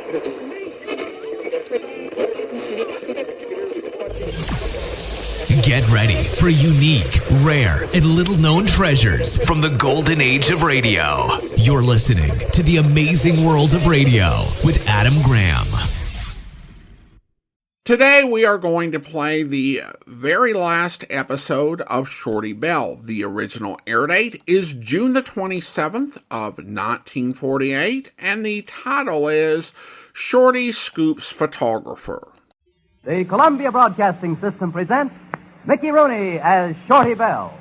Get ready for unique, rare, and little-known treasures from the golden age of radio. You're listening to The Amazing World of Radio with Adam Graham. Today we are going to play the very last episode of Shorty Bell. The original air date is June the 27th of 1948, and the title is Shorty Scoops Photographer. The Columbia Broadcasting System presents Mickey Rooney as Shorty Bell.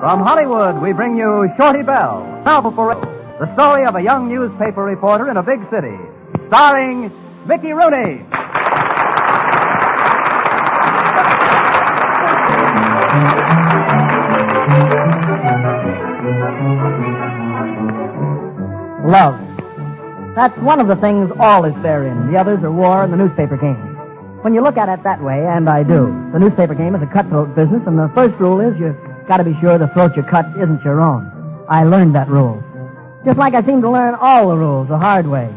From Hollywood, we bring you Shorty Bell, novel for the story of a young newspaper reporter in a big city, starring Mickey Rooney. Love. That's one of the things all is fair in. The others are war and the newspaper game. When you look at it that way, and I do, the newspaper game is a cutthroat business, and the first rule is you've got to be sure the throat you cut isn't your own. I learned that rule. Just like I seem to learn all the rules the hard way.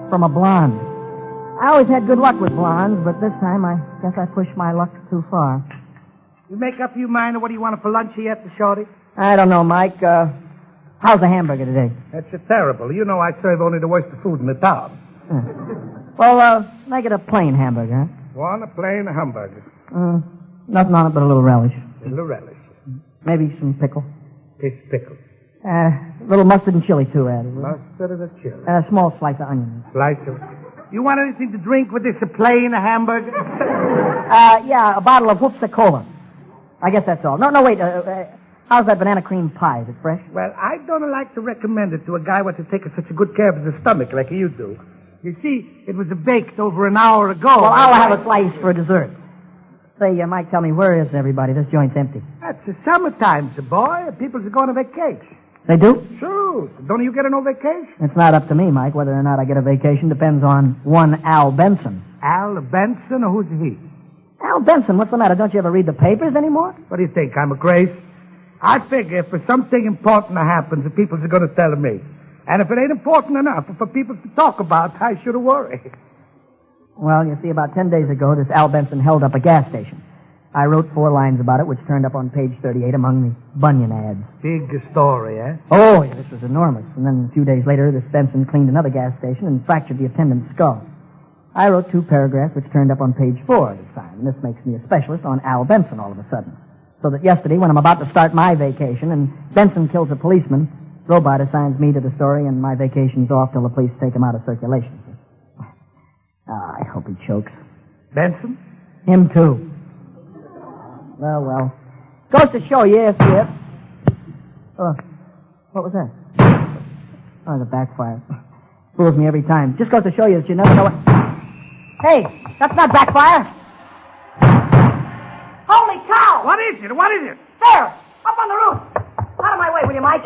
From a blonde. I always had good luck with blondes, but this time I guess I pushed my luck too far. You make up your mind on what do you want for lunch yet, Shorty? I don't know, Mike. How's the hamburger today? That's terrible. You know I serve only the worst of food in the town. Well, make it a plain hamburger, huh? Want a plain hamburger? Nothing on it but a little relish. A little relish. Maybe some pickle. Pickle. A little mustard and chili, too, added. Mustard and a chili. A small slice of onion. Slice of... You want anything to drink with this, a plain hamburger? Yeah, a bottle of Whoopsa-Cola. I guess that's all. No, wait. How's that banana cream pie? Is it fresh? Well, I don't like to recommend it to a guy what to take such a good care of his stomach like you do. You see, it was baked over an hour ago. Well, I'll have a slice for dessert. Say, Mike, tell me, where is everybody? This joint's empty. That's the summertime, boy. People are going on vacation. They do? Sure. Don't you get no vacation? It's not up to me, Mike. Whether or not I get a vacation depends on one Al Benson. Al Benson, or who's he? Al Benson, what's the matter? Don't you ever read the papers anymore? What do you think? I'm a grace? I figure if something important happens, the people are going to tell me. And if it ain't important enough for people to talk about, I shouldn't worry. Well, you see, about 10 days ago, this Al Benson held up a gas station. I wrote 4 lines about it, which turned up on page 38 among the Bunyan ads. Big story, eh? Oh, yeah, this was enormous. And then a few days later, this Benson cleaned another gas station and fractured the attendant's skull. I wrote 2 paragraphs, which turned up on page 4 this time. And this makes me a specialist on Al Benson all of a sudden. So that yesterday, when I'm about to start my vacation, and Benson kills a policeman, Robot assigns me to the story, and my vacation's off till the police take him out of circulation. I hope he chokes. Benson? Him, too. Well. Goes to show you if... Oh, what was that? Oh, the backfire. Fools me every time. Just goes to show you that you never know what... Hey, that's not backfire. Holy cow! What is it? What is it? There! Up on the roof! Out of my way, will you, Mike?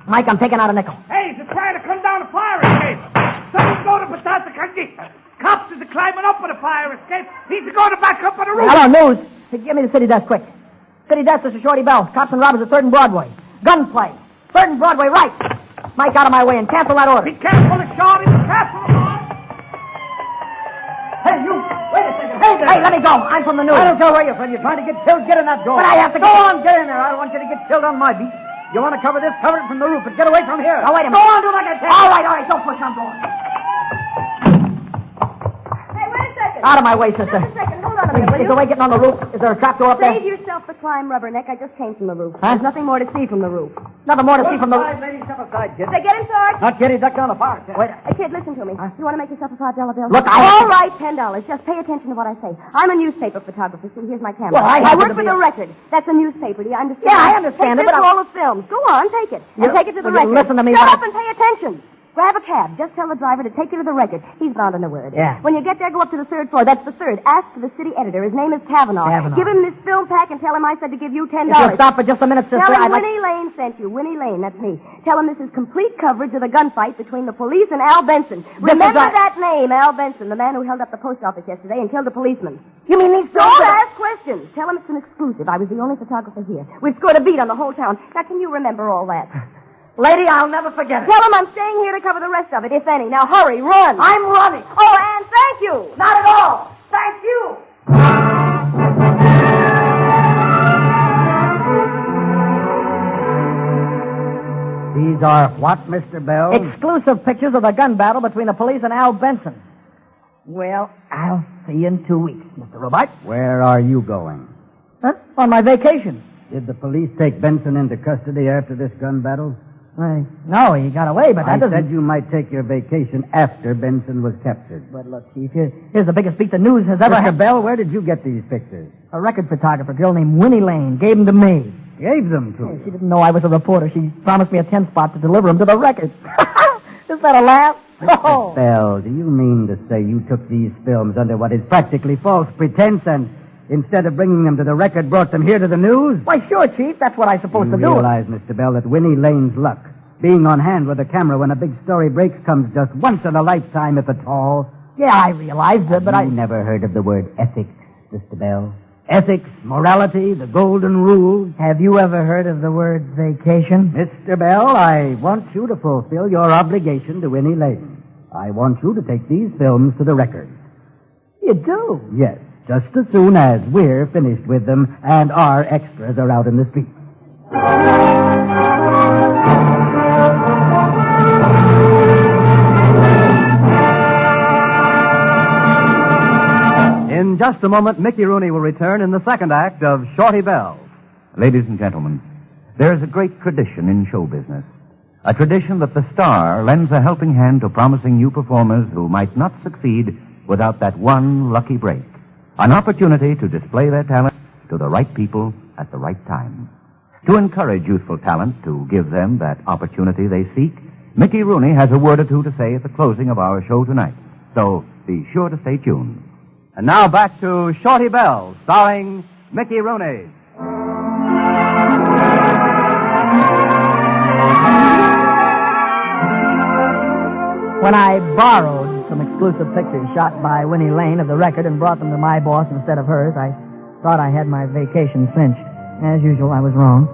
Mike, I'm taking out a nickel. Hey, he's trying to come down a fire escape. Someone's going to Batata Kanji. Cops is climbing up on a fire escape. He's going to back up on the roof. Hello, news. Hey, give me the city desk, quick. City desk, this is Shorty Bell. Cops and robbers at 3rd and Broadway. Gunplay. 3rd and Broadway, right. Mike, out of my way and cancel that order. Be careful, Shorty. Be careful. Hey, you. Wait a second. Hey, let me go. I'm from the news. I don't care where you're from. You're trying to get killed. Get in that door. But I have to go on. Get in there. I don't want you to get killed on my beat. You want to cover this? Cover it from the roof, but get away from here. Now, wait a minute. Go on, do like I tell you. All right. Don't push. I'm going. Hey, wait a second. Out of my way, sister. Just a second. Hold on a minute, will Is you? the way getting on the roof? Is there a trapdoor up there? Save yourself the climb, Rubberneck. I just came from the roof. Huh? There's nothing more to see from the roof. Nothing more to see from the... Lady, step aside, kid. Say, get him, Sarge. Not kid, he ducked down the fire. Wait. Hey, kid, listen to me. You want to make yourself a $5 bill? Look, All right, $10. Just pay attention to what I say. I'm a newspaper photographer. See, here's my camera. Well, I happen work to for be the a- Record. That's a newspaper. Do you understand? Yeah, I understand take it, but this roll of films. Go on, take it. And take it to the Will you Record. listen to me Shut when up and pay attention. Grab a cab. Just tell the driver to take you to the Record. He's bound to know where it is. Yeah. When you get there, go up to the 3rd floor. That's the 3rd. Ask for the city editor. His name is Kavanaugh. Kavanaugh. Give him this film pack and tell him I said to give you $10. If you'll stop for just a minute, sister, Tell him I'd like... Winnie Lane sent you. Winnie Lane, that's me. Tell him this is complete coverage of the gunfight between the police and Al Benson. Remember that name, Al Benson, the man who held up the post office yesterday and killed a policeman. You mean these Don't ask questions. Listen, tell him it's an exclusive. I was the only photographer here. We've scored a beat on the whole town. Now, can you remember all that? Lady, I'll never forget it. Tell him I'm staying here to cover the rest of it, if any. Now, hurry, run. I'm running. Oh, and thank you. Not at all. Thank you. These are what, Mr. Bell? Exclusive pictures of the gun battle between the police and Al Benson. Well, I'll see you in 2 weeks, Mr. Robart. Where are you going? Huh? On my vacation. Did the police take Benson into custody after this gun battle? No, he got away, but that doesn't... I said you might take your vacation after Benson was captured. But look, Chief, here's the biggest beat the news has ever had. Mr. Bell, where did you get these pictures? A record photographer, a girl named Winnie Lane, gave them to me. Gave them to Yeah, you? she didn't know I was a reporter. She promised me a 10 spot to deliver them to the record. Isn't that a laugh? Mr. Bell, do you mean to say you took these films under what is practically false pretense and instead of bringing them to the record, brought them here to the news? Why, sure, Chief. That's what I'm supposed to do. You realize, Mr. Bell, that Winnie Lane's luck, being on hand with a camera when a big story breaks, comes just once in a lifetime, if at all. Yeah, I realized it, but You never heard of the word ethics, Mr. Bell? Ethics, morality, the golden rule. Have you ever heard of the word vacation? Mr. Bell, I want you to fulfill your obligation to Winnie Lane. I want you to take these films to the record. You do? Yes, just as soon as we're finished with them and our extras are out in the street. In just a moment, Mickey Rooney will return in the second act of Shorty Bell. Ladies and gentlemen, there is a great tradition in show business. A tradition that the star lends a helping hand to promising new performers who might not succeed without that one lucky break. An opportunity to display their talent to the right people at the right time. To encourage youthful talent, to give them that opportunity they seek, Mickey Rooney has a word or two to say at the closing of our show tonight. So be sure to stay tuned. And now back to Shorty Bell, starring Mickey Rooney. When I borrowed some exclusive pictures shot by Winnie Lane of the record and brought them to my boss instead of hers, I thought I had my vacation cinched. As usual, I was wrong.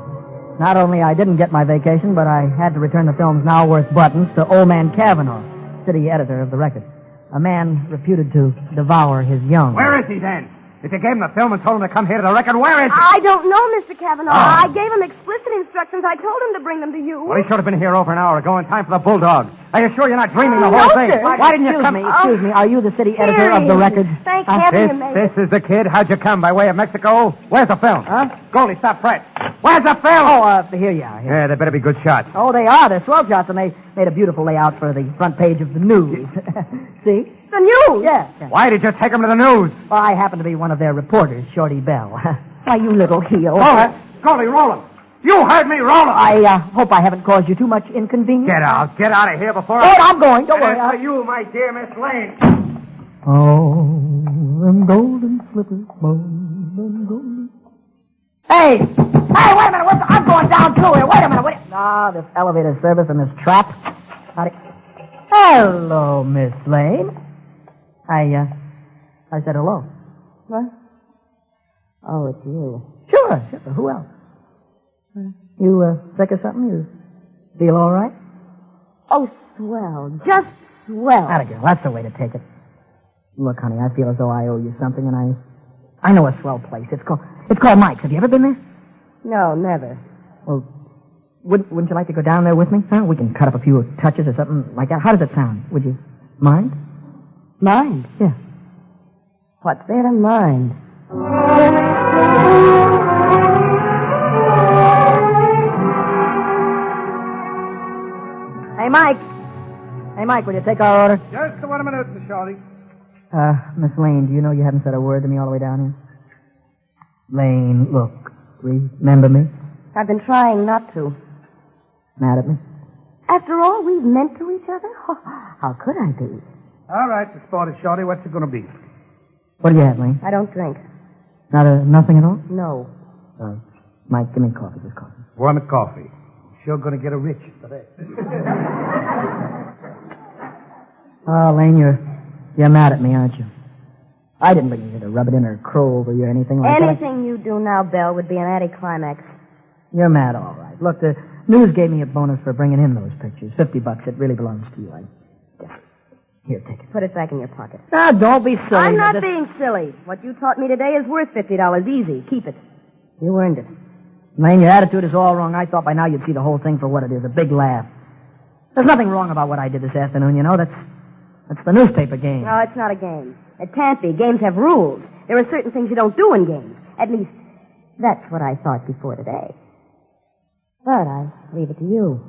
Not only I didn't get my vacation, but I had to return the film's now worth buttons to Old Man Cavanaugh, city editor of the record. A man reputed to devour his young. Where is he, then? If you gave him the film and told him to come here to the record, where is he? I don't know, Mr. Cavanaugh. I gave him explicit instructions. I told him to bring them to you. Well, he should have been here over an hour ago in time for the Bulldog. Are you sure you're not dreaming the whole No, thing? sir. Why didn't you come? Excuse me, are you the city editor of the record? Thank heaven you made This is the kid. How'd you come? By way of Mexico? Where's the film? Huh? Goldie, stop Fred. Where's the film? Here you are. Here. Yeah, they better be good shots. Oh, they are. They're swell shots, and they made a beautiful layout for the front page of the news. See? the news. Yeah. Why did you take him to the news? Well, I happen to be one of their reporters, Shorty Bell. Why, you little heel. Roll it. Goldie, roll him. You heard me, roll him. I hope I haven't caused you too much inconvenience. Get out. Get out of here before Oh, I'm going. Don't worry. And for you, my dear Miss Lane. Oh, them golden slippers, golden, golden. Hey! Hey, wait a minute. I'm going down through here. Wait a minute. Ah, this elevator service and this trap. Howdy. Hello, Miss Lane. I said hello. What? Oh, it's you. Sure. Who else? You sick or something? You feel all right? Oh, swell. Just swell. Atta girl, that's the way to take it. Look, honey, I feel as though I owe you something, and I know a swell place. It's called Mike's. Have you ever been there? No, never. Well, wouldn't you like to go down there with me? Huh? We can cut up a few touches or something like that. How does it sound? Would you mind? Mind? Yeah. What's there to mind? Hey, Mike, will you take our order? Just 1 minute, Sir Shorty. Miss Lane, do you know you haven't said a word to me all the way down here? Lane, look, remember me? I've been trying not to. Mad at me? After all we've meant to each other? Oh, how could I be? All right, the sport is Shorty. What's it going to be? What do you have, Lane? I don't drink. Nothing at all? No. Mike, give me coffee, just coffee. One coffee. Sure going to get a rich today. Oh, Lane, you're mad at me, aren't you? I didn't bring you here to rub it in or crow over you or anything like that. Anything you do now, Belle, would be an anticlimax. You're mad, all right. Look, the news gave me a bonus for bringing in those pictures. $50. It really belongs to you. I guess. Here, take it. Put it back in your pocket. Ah, don't be silly. I'm not being silly. What you taught me today is worth $50 easy. Keep it. You earned it. Lane, your attitude is all wrong. I thought by now you'd see the whole thing for what it is, a big laugh. There's nothing wrong about what I did this afternoon, you know. That's the newspaper game. No, it's not a game. It can't be. Games have rules. There are certain things you don't do in games. At least, that's what I thought before today. But I leave it to you.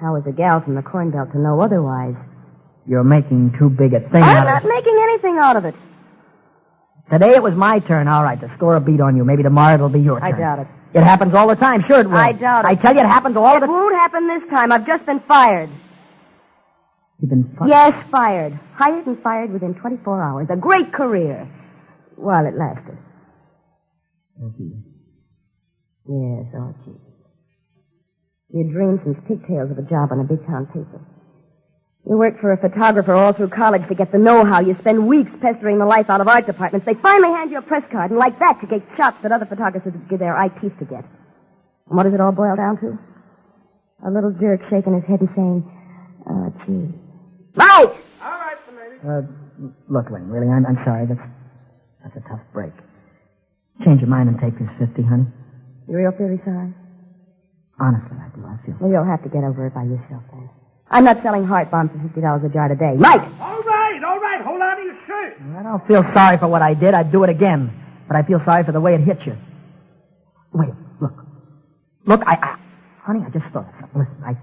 How is a gal from the Corn Belt to know otherwise? You're making too big a thing I'm out not of it. making anything out of it. Today it was my turn, all right, to score a beat on you. Maybe tomorrow it'll be your turn. I doubt it. It happens all the time. Sure it will. I doubt it. I tell you, it happens all the It won't happen this time. I've just been fired. You've been fired? Yes, fired. Hired and fired within 24 hours. A great career. While it lasted. Okay. Yes, Archie. You dreamed since pigtails of a job on a big town paper. You worked for a photographer all through college to get the know-how. You spend weeks pestering the life out of art departments. They finally hand you a press card, and like that, you get shots that other photographers would give their eye teeth to get. And what does it all boil down to? A little jerk shaking his head and saying, "Oh, gee." Mike! All right, lady. Look, Lynn, really, I'm sorry. That's a tough break. Change your mind and take this 50, honey. You real really sorry? Honestly, I do. I feel Well, sorry. you'll have to get over it by yourself, then. I'm not selling heart bombs for $50 a jar today. Mike! All right. Hold on to your shirt. I don't feel sorry for what I did. I'd do it again. But I feel sorry for the way it hit you. Wait, look. Look, honey, I just thought of something. Listen,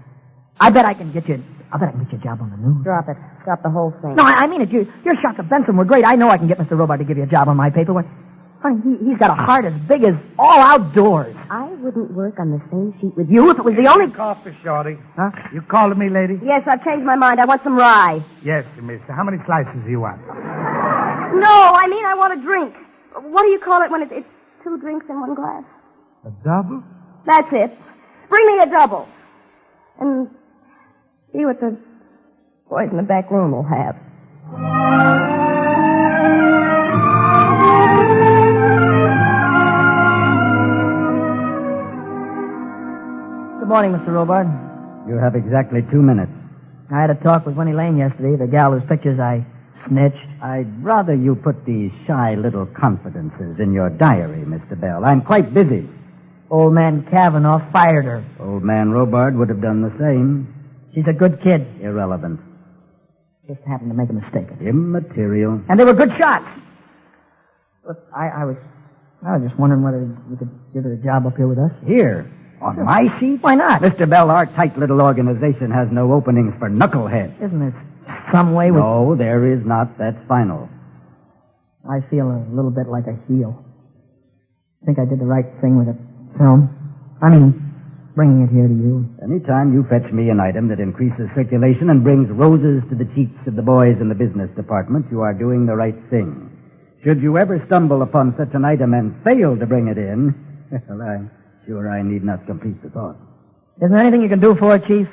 I bet I can get you a job on the news. Drop it. Drop the whole thing. No, I mean it. Your shots of Benson were great. I know I can get Mr. Robart to give you a job on my paper. Honey, he's got a heart as big as all outdoors. I wouldn't work on the same sheet with you if it was the only... Coffee, Shorty. Huh? You calling me, lady? Yes, I've changed my mind. I want some rye. Yes, miss. How many slices do you want? No, I mean I want a drink. What do you call it when it's 2 drinks in 1 glass? A double? That's it. Bring me a double. And see what the boys in the back room will have. Good morning, Mr. Robart. You have exactly 2 minutes. I had a talk with Winnie Lane yesterday, the gal whose pictures I snitched. I'd rather you put these shy little confidences in your diary, Mr. Bell. I'm quite busy. Old man Kavanaugh fired her. Old man Robart would have done the same. She's a good kid. Irrelevant. Just happened to make a mistake. Immaterial. And they were good shots. Look, I was just wondering whether you could give her a job up here with us. Here, on my sheet? Why not? Mr. Bell, our tight little organization has no openings for knuckleheads. Isn't there some way we... No, there is not. That's final. I feel a little bit like a heel. I think I did the right thing with the film. I mean, bringing it here to you. Anytime you fetch me an item that increases circulation and brings roses to the cheeks of the boys in the business department, you are doing the right thing. Should you ever stumble upon such an item and fail to bring it in, well, I'm sure I need not complete the thought. Isn't there anything you can do for her, Chief?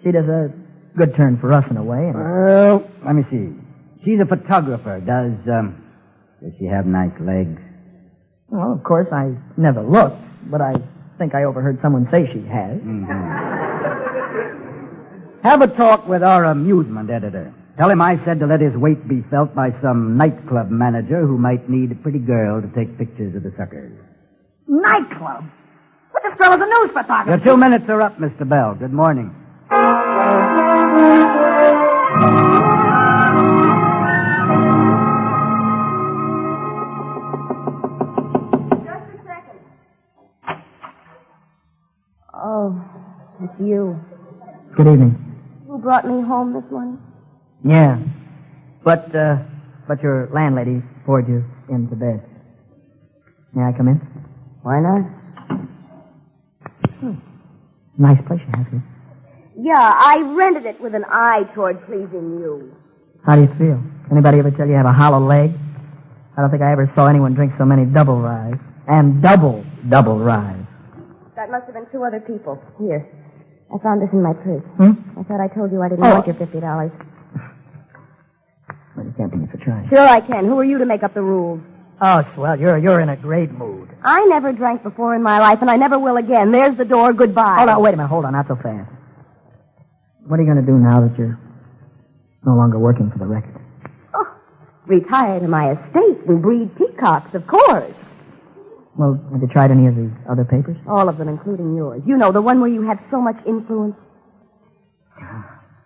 She does a good turn for us in a way. Well, let me see. She's a photographer. Does she have nice legs? Well, of course, I never looked, but I think I overheard someone say she has. Have a talk with our amusement editor. Tell him I said to let his weight be felt by some nightclub manager who might need a pretty girl to take pictures of the suckers. Nightclub? But this girl is a news photographer. Your 2 minutes are up, Mr. Bell. Good morning. Just a second. Oh, it's you. Good evening. Who brought me home this morning? Yeah. But your landlady poured you into bed. May I come in? Why not? Nice place you have here. Yeah, I rented it with an eye toward pleasing you. How do you feel? Anybody ever tell you have a hollow leg? I don't think I ever saw anyone drink so many double ryes. And double ryes. That must have been 2 other people. Here. I found this in my purse. Hmm? I thought I told you I didn't want your $50. Well, you can't blame me for trying. Sure I can. Who are you to make up the rules? Oh, swell. You're in a great mood. I never drank before in my life, and I never will again. There's the door. Goodbye. Hold on, wait a minute. Hold on, not so fast. What are you going to do now that you're no longer working for the record? Oh, retire to my estate and breed peacocks, of course. Well, have you tried any of the other papers? All of them, including yours. You know, the one where you have so much influence.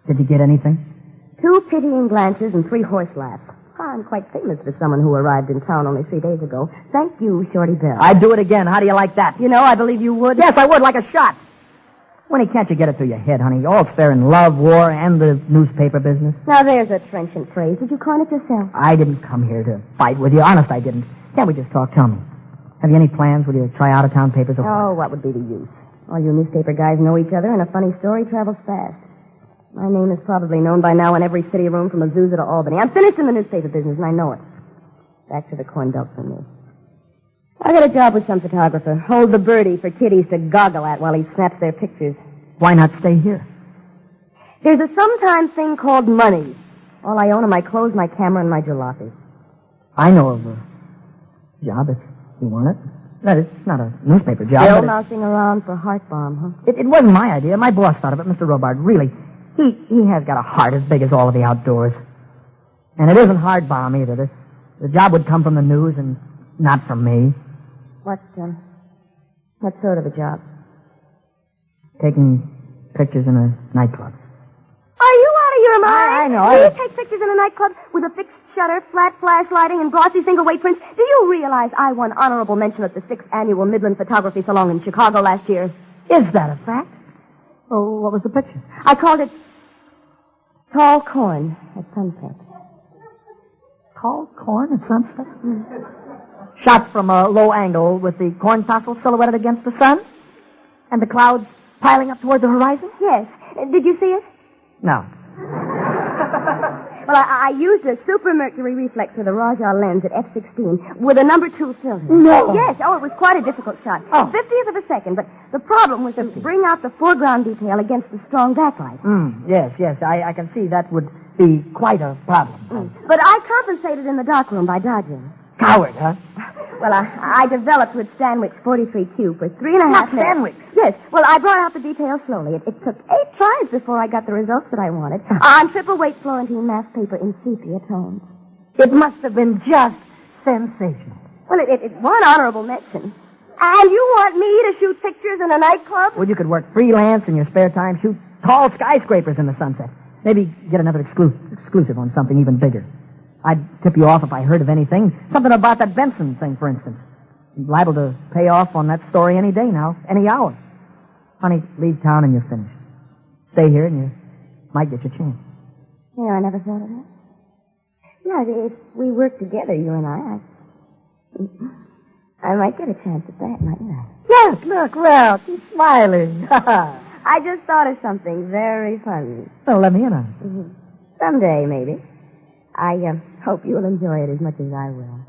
Did you get anything? 2 pitying glances and 3 horse laughs. I'm quite famous for someone who arrived in town only 3 days ago. Thank you, Shorty Bell. I'd do it again. How do you like that? You know, I believe you would. Yes, I would, like a shot. Winnie, can't you get it through your head, honey? All's fair in love, war, and the newspaper business. Now, there's a trenchant phrase. Did you coin it yourself? I didn't come here to fight with you. Honest, I didn't. Can't we just talk? Tell me. Have you any plans? Will you try out-of-town papers? Oh, what would be the use? All you newspaper guys know each other, and a funny story travels fast. My name is probably known by now in every city room from Azusa to Albany. I'm finished in the newspaper business, and I know it. Back to the corn belt for me. I got a job with some photographer. Hold the birdie for kiddies to goggle at while he snaps their pictures. Why not stay here? There's a sometime thing called money. All I own are my clothes, my camera, and my jalopy. I know of a job if you want it. That is not a newspaper job. Still mousing around for heart bomb, huh? It wasn't my idea. My boss thought of it, Mr. Robart. Really. He has got a heart as big as all of the outdoors. And it isn't hard bomb either. The job would come from the news and not from me. What sort of a job? Taking pictures in a nightclub. Are you out of your mind? I know. Do you take pictures in a nightclub with a fixed shutter, flat flash lighting, and glossy single-weight prints? Do you realize I won honorable mention at the 6th Annual Midland Photography Salon in Chicago last year? Is that a fact? Oh, what was the picture? I called it Tall Corn at Sunset. Tall corn at sunset? Shots from a low angle with the corn tassel silhouetted against the sun? And the clouds piling up toward the horizon? Yes. Did you see it? No. Well, I used a super mercury reflex with a Rajah lens at f/16 with a number 2 filter. No. Yes. Oh, it was quite a difficult shot. Oh. 50th of a second, but the problem was to bring out the foreground detail against the strong backlight. Yes. I can see that would be quite a problem. But I compensated in the darkroom by dodging. Coward, huh? Well, I developed with Stanwick's 43Q for 3.5 Not minutes. Stanwick's? Yes. Well, I brought out the details slowly. It took 8 tries before I got the results that I wanted. On triple weight Florentine mass paper in sepia tones. It must have been just sensational. Well, it won honorable mention. And you want me to shoot pictures in a nightclub? Well, you could work freelance in your spare time, shoot tall skyscrapers in the sunset. Maybe get another exclusive on something even bigger. I'd tip you off if I heard of anything. Something about that Benson thing, for instance. You're liable to pay off on that story any day now, any hour. Honey, leave town and you're finished. Stay here and you might get your chance. Yeah, I never thought of that. Yeah, if we work together, you and I might get a chance at that, mightn't I? Look, well, she's smiling. I just thought of something very funny. Well, let me in on it. Someday, maybe. I hope you'll enjoy it as much as I will.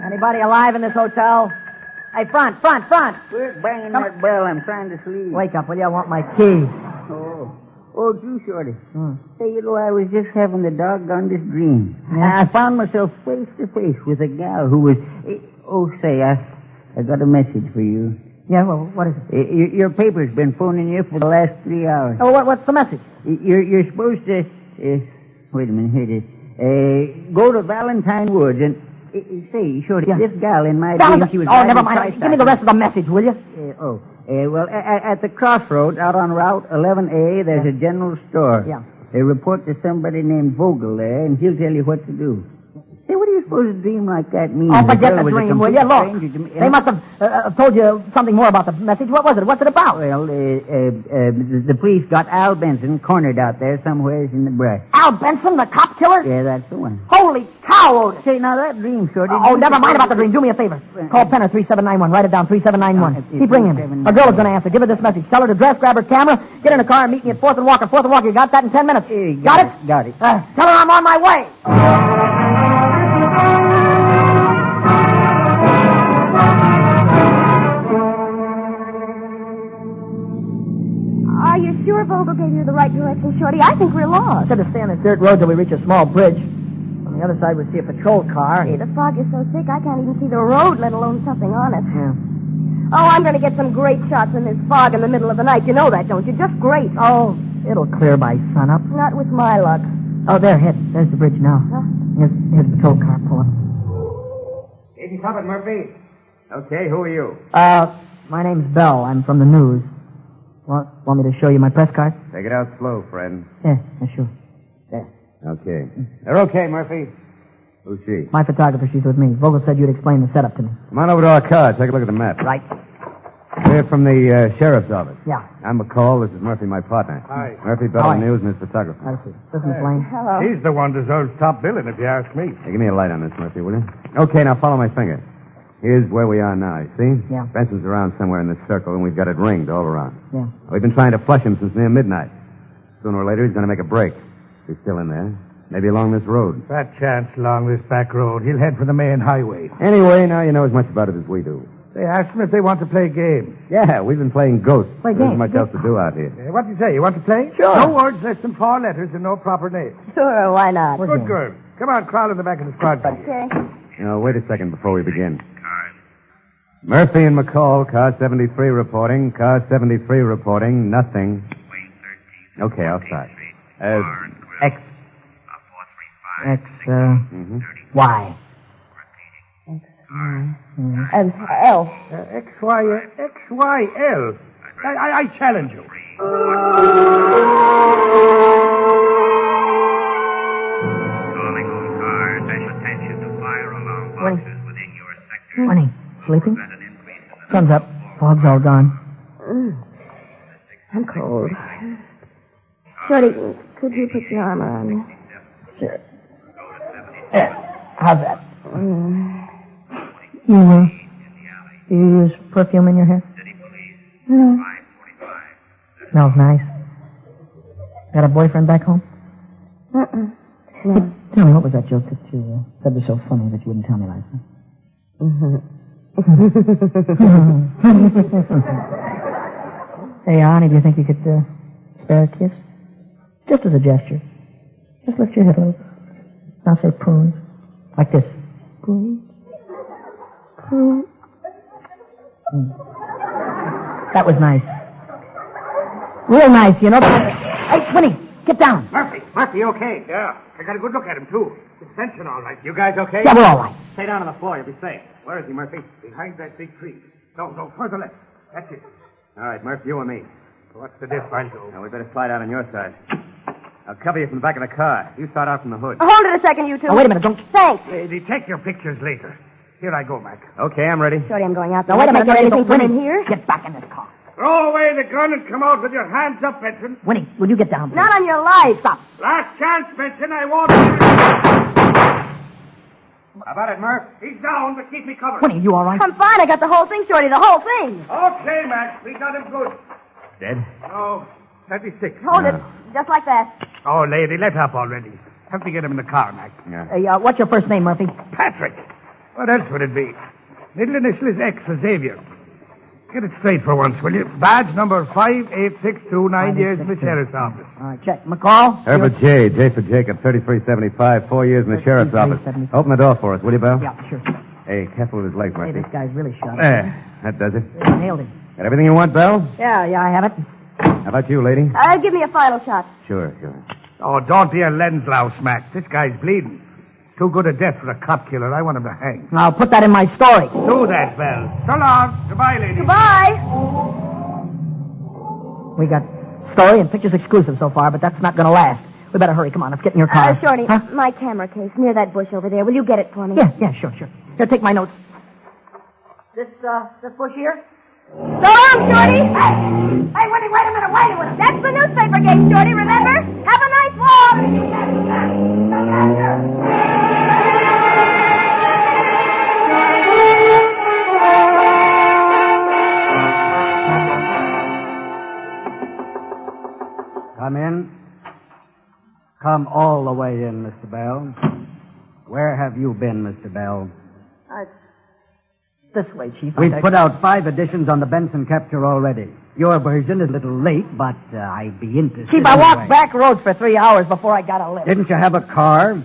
Anybody alive in this hotel? Hey, front. Quit banging that bell. I'm trying to sleep. Wake up, will you? I want my key. Oh, you, Shorty. Hey, you know, I was just having the doggonedest dream. Yeah? I found myself face to face with a gal who was... I got a message for you. Yeah, well, what is it? Your paper's been phoning you for the last 3 hours. Oh, what's the message? You're supposed to... wait a minute, here it is. Go to Valentine Woods and... say, Shorty, this gal in my dream, she was... Oh, never mind. Give me the rest of the message, will you? Well, at the crossroads out on Route 11A, there's a general store. Yeah. They report to somebody named Vogel there, and he'll tell you what to do. Say, what do you suppose a dream like that means? Oh, forget the dream, will you? Look, they must have told you something more about the message. What was it? What's it about? Well, the police got Al Benson cornered out there somewhere in the brush. Al Benson, the cop killer? Yeah, that's the one. Holy cow, Otis. Say, now that dream, Shorty... Oh, never mind about the dream. Do me a favor. Call Penner 3791. Write it down, 3791. Keep ringing. A girl is going to answer. Give her this message. Tell her to dress, grab her camera, get in a car, and meet me at 4th and Walker. 4th and Walker, you got that in 10 minutes. Got it? Got it. Tell her I'm on my way. local gave you the right direction, Shorty. I think we're lost. Instead of stay on this dirt road till we reach a small bridge. On the other side, we see a patrol car. Hey, the fog is so thick, I can't even see the road, let alone something on it. Yeah. Oh, I'm going to get some great shots in this fog in the middle of the night. You know that, don't you? Just great. Oh, it'll clear by sunup. Not with my luck. Oh, there, there's the bridge now. Huh? Here's the patrol car. Pull up. Easy coming, Murphy. Okay, who are you? My name's Bell. I'm from the news. Want me to show you my press card? Take it out slow, friend. Yeah, sure. There. Okay. They're okay, Murphy. Who's she? My photographer, she's with me. Vogel said you'd explain the setup to me. Come on over to our car. Take a look at the map. Right. We're from the sheriff's office. Yeah. I'm McCall. This is Murphy, my partner. Hi. Murphy, Bell Hi. News, and his photographer. I see. This is Miss Lane. Hello. He's the one deserves top billing, if you ask me. Hey, give me a light on this, Murphy, will you? Okay, now follow my finger. Here's where we are now, you see? Yeah. Benson's around somewhere in this circle, and we've got it ringed all around. Yeah. We've been trying to flush him since near midnight. Sooner or later, he's going to make a break. He's still in there. Maybe along this road. Fat chance along this back road. He'll head for the main highway. Anyway, now you know as much about it as we do. They asked him if they want to play a game. Yeah, we've been playing ghosts. Play There isn't games? much else to do out here. What do you say? You want to play? Sure. No words less than 4 letters and no proper names. Sure, why not? What Good game? girl. Come on, crawl in the back of the squad car. Okay. Now, wait a second before we begin. Murphy and McCall, car 73 reporting. Car 73 reporting. Nothing. Okay, I'll start. X. X, Y. And L. XYL. I challenge you. Calling all cars and attention to fire alarm boxes within your sector. Winnie, sleeping? Sun's up. Fog's all gone. I'm cold. Shorty, could you put your arm around me? Sure. There. How's that? You use perfume in your hair? No. Smells nice. Got a boyfriend back home? No. Tell me, what was that joke that you said was so funny that you wouldn't tell me last night? Hey, honey, do you think you could spare a kiss? Just as a gesture. Just lift your head a little. Now say prunes. Like this. Prunes. Prunes. That was nice. Real nice, you know. Hey, Winnie, get down. Murphy, okay? Yeah. I got a good look at him, too. It's Benson, all right. You guys okay? Yeah, we're all right. Stay down on the floor. You'll be safe. Where is he, Murphy? Behind that big tree. No, further left. That's it. All right, Murphy, you and me. What's the diff? I'll go. Now, we better slide out on your side. I'll cover you from the back of the car. You start out from the hood. Hold it a second, you two. Oh, wait a minute, don't... Thanks. Take your pictures later. Here I go, Mac. Okay, I'm ready. Shorty, I'm going out. Now, wait a minute. Get anything from Winnie, in here? Get back in this car. Throw away the gun and come out with your hands up, Benson. Winnie, will you get down, please? Not on your life. Stop. Last chance, Benson. I won't. How about it, Murph? He's down, but keep me covered. Winnie, you all right? I'm fine. I got the whole thing, Shorty. The whole thing. Okay, Mac. We got him good. Dead? Oh, 36. Hold it. Just like that. Oh, lady, let up already. Help me get him in the car, Mac. Yeah. Hey, what's your first name, Murphy? Patrick. What else would it be? Middle initial is X for Xavier. Get it straight for once, will you? Badge number 58629, 9 years in the sheriff's office. All right, check. McCall? Herbert J. J for Jacob, 3375, 4 years in the sheriff's office. 3375. Open the door for us, will you, Bell? Yeah, sure. Hey, careful with his legs, Hey, Murphy. this guy's really sharp. There, that does it. Yeah, nailed him. Got everything you want, Bell? Yeah, I have it. How about you, lady? Give me a final shot. Sure. Oh, don't be a lens louse, Mac. This guy's bleeding. Too good a death for a cop killer. I want him to hang. I'll put that in my story. Do that, Bell. So long. Goodbye, lady. Goodbye. We got story and pictures exclusive so far, but that's not going to last. We better hurry. Come on, let's get in your car. Shorty, Huh? my camera case near that bush over there. Will you get it for me? Yeah, sure. Here, take my notes. This bush here? So long, Shorty. Hey, wait a minute. That's the newspaper game, Shorty, remember? Have a nice walk. Come in. Come all the way in, Mr. Bell. Where have you been, Mr. Bell? This way, Chief. We've put out 5 editions on the Benson capture already. Your version is a little late, but I'd be interested. Chief, I walked back roads for 3 hours before I got a lift. Didn't you have a car?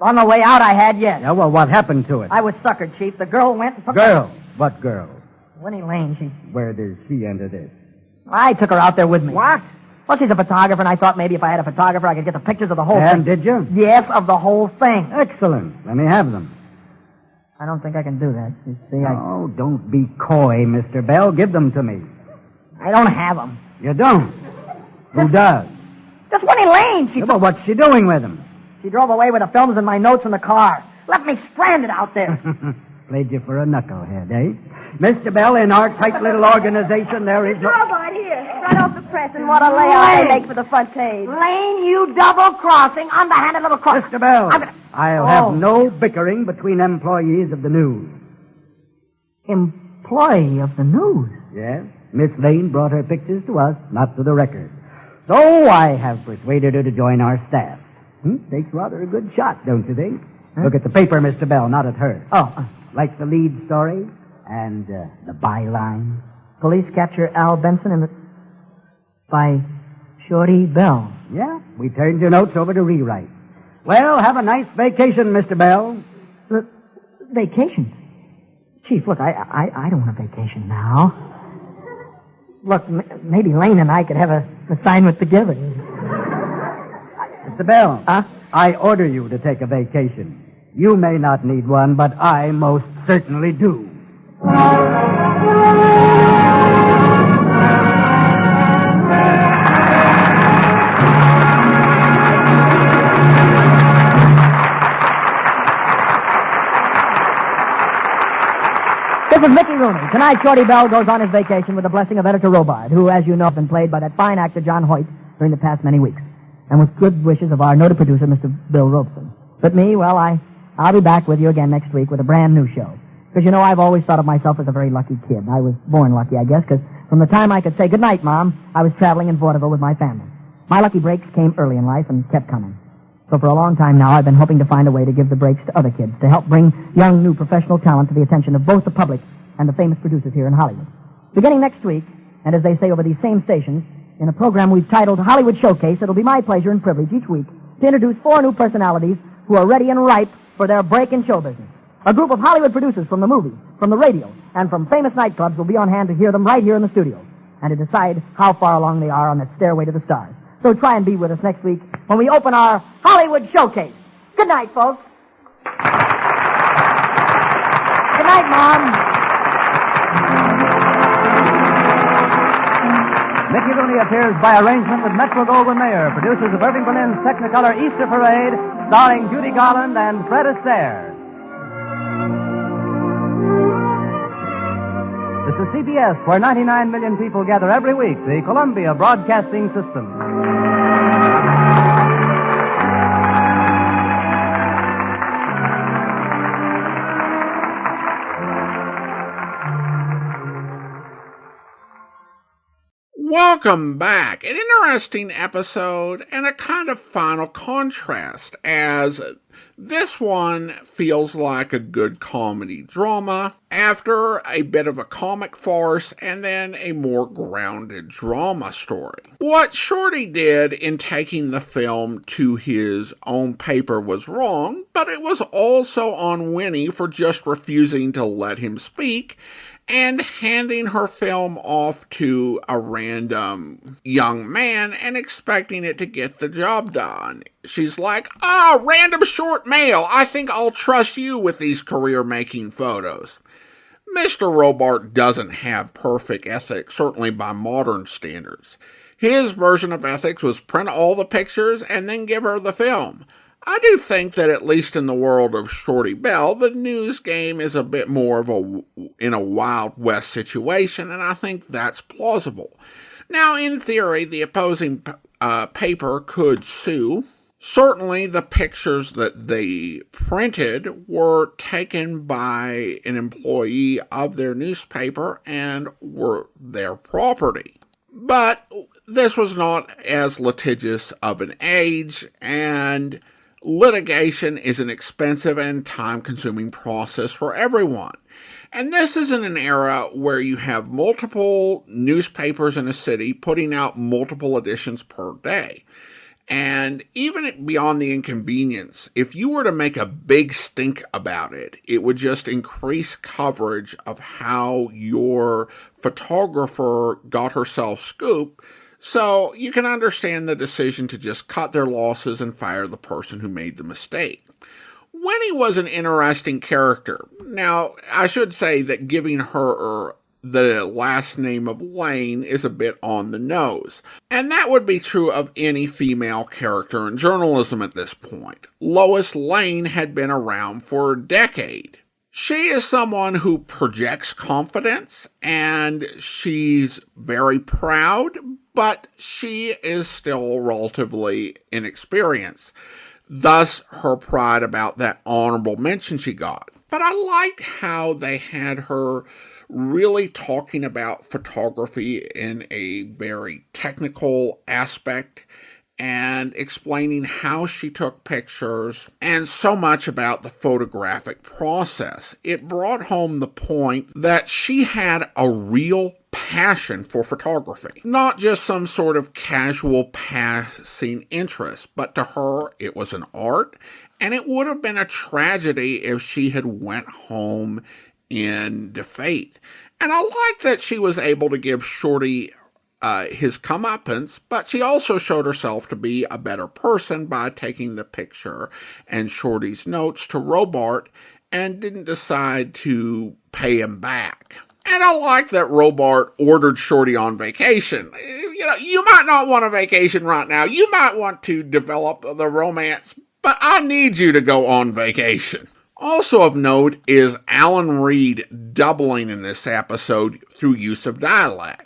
On the way out, I had, yes. Yeah, well, what happened to it? I was suckered, Chief. The girl went and took Girl? What girl? Winnie Lane, Chief. Where does she enter this? I took her out there with me. What? Well, she's a photographer, and I thought maybe if I had a photographer, I could get the pictures of the whole thing. And did you? Yes, of the whole thing. Excellent. Let me have them. I don't think I can do that. You see, Oh, don't be coy, Mr. Bell. Give them to me. I don't have them. You don't? Who does? Just Winnie Lane. She Yeah, but what's she doing with them? She drove away with the films and my notes in the car. Left me stranded out there. Played you for a knucklehead, eh? Mr. Bell, in our tight little organization, there is no... Right here, right off the press, and what a layout they make for the front page. Lane, you double-crossing, underhanded little cross. Mr. Bell, I'm gonna... I'll have no bickering between employees of the news. Employee of the news? Yes, Miss Lane brought her pictures to us, not to the Record. So I have persuaded her to join our staff. Takes rather a good shot, don't you think? Huh? Look at the paper, Mr. Bell, not at her. Like the lead story and the byline. Police capture Al Benson in the... by Shorty Bell. Yeah, we turned your notes over to rewrite. Well, have a nice vacation, Mr. Bell. Vacation? Chief, look, I don't want a vacation now. Look, maybe Lane and I could have an assignment together. Mr. Bell. Huh? I order you to take a vacation. You may not need one, but I most certainly do. This is Mickey Rooney. Tonight, Shorty Bell goes on his vacation with the blessing of Editor Robard, who, as you know, has been played by that fine actor John Hoyt during the past many weeks, and with good wishes of our noted producer, Mr. Bill Robeson. But me, well, I'll be back with you again next week with a brand new show. Because, you know, I've always thought of myself as a very lucky kid. I was born lucky, I guess, because from the time I could say goodnight, Mom, I was traveling in vaudeville with my family. My lucky breaks came early in life and kept coming. So for a long time now, I've been hoping to find a way to give the breaks to other kids, to help bring young, new professional talent to the attention of both the public and the famous producers here in Hollywood. Beginning next week, and as they say over these same stations, in a program we've titled Hollywood Showcase, it'll be my pleasure and privilege each week to introduce 4 new personalities who are ready and ripe for their break in show business. A group of Hollywood producers from the movies, from the radio, and from famous nightclubs will be on hand to hear them right here in the studio and to decide how far along they are on that stairway to the stars. So try and be with us next week when we open our Hollywood Showcase. Good night, folks. Good night, Mom. Mickey Rooney appears by arrangement with Metro-Goldwyn-Mayer, producers of Irving Berlin's Technicolor Easter Parade, starring Judy Garland and Fred Astaire. This is CBS, where 99 million people gather every week, the Columbia Broadcasting System. Welcome back. An interesting episode and a kind of final contrast, as this one feels like a good comedy drama after a bit of a comic farce and then a more grounded drama story. What Shorty did in taking the film to his own paper was wrong, but it was also on Winnie for just refusing to let him speak and handing her film off to a random young man and expecting it to get the job done. She's like, random short male, I think I'll trust you with these career-making photos. Mr. Robart doesn't have perfect ethics, certainly by modern standards. His version of ethics was print all the pictures and then give her the film. I do think that at least in the world of Shorty Bell, the news game is a bit more of in a Wild West situation, and I think that's plausible. Now, in theory, the opposing paper could sue. Certainly, the pictures that they printed were taken by an employee of their newspaper and were their property. But this was not as litigious of an age, and litigation is an expensive and time-consuming process for everyone. And this is in an era where you have multiple newspapers in a city putting out multiple editions per day. And even beyond the inconvenience, if you were to make a big stink about it, it would just increase coverage of how your photographer got herself scooped. So you can understand the decision to just cut their losses and fire the person who made the mistake. Winnie was an interesting character. Now, I should say that giving her the last name of Lane is a bit on the nose. And that would be true of any female character in journalism at this point. Lois Lane had been around for a decade. She is someone who projects confidence, and she's very proud, but she is still relatively inexperienced. Thus, her pride about that honorable mention she got. But I liked how they had her really talking about photography in a very technical aspect and explaining how she took pictures and so much about the photographic process. It brought home the point that she had a real passion for photography, not just some sort of casual passing interest, but to her it was an art, and it would have been a tragedy if she had went home in defeat. And I like that she was able to give Shorty his comeuppance, but she also showed herself to be a better person by taking the picture and Shorty's notes to Robart and didn't decide to pay him back. And I like that Robart ordered Shorty on vacation. You know, you might not want a vacation right now. You might want to develop the romance, but I need you to go on vacation. Also of note is Alan Reed doubling in this episode through use of dialect.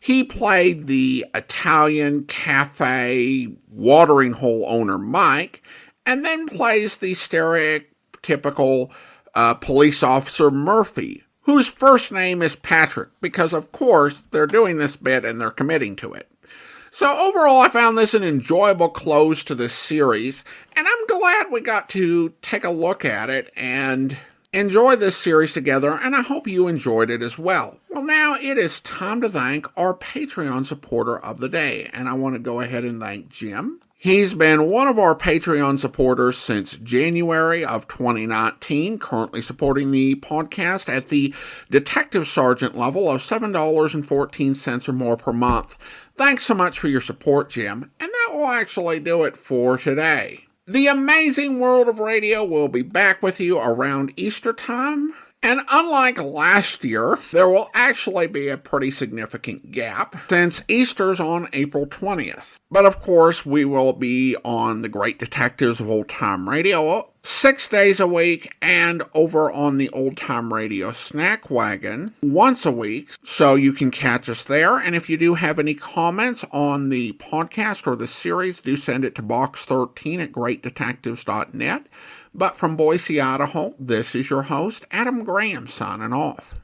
He played the Italian cafe watering hole owner Mike, and then plays the stereotypical police officer Murphy, whose first name is Patrick, because of course they're doing this bit and they're committing to it. So overall, I found this an enjoyable close to this series, and I'm glad we got to take a look at it and enjoy this series together, and I hope you enjoyed it as well. Well, now it is time to thank our Patreon supporter of the day, and I want to go ahead and thank Jim. He's been one of our Patreon supporters since January of 2019, currently supporting the podcast at the Detective Sergeant level of $7.14 or more per month. Thanks so much for your support, Jim, and that will actually do it for today. The Amazing World of Radio will be back with you around Easter time, and unlike last year, there will actually be a pretty significant gap since Easter's on April 20th. But of course, we will be on the Great Detectives of Old Time Radio 6 days a week and over on the Old Time Radio Snack Wagon once a week, so you can catch us there. And if you do have any comments on the podcast or the series, do send it to box13@greatdetectives.net. But from Boise, Idaho, this is your host, Adam Graham, signing off.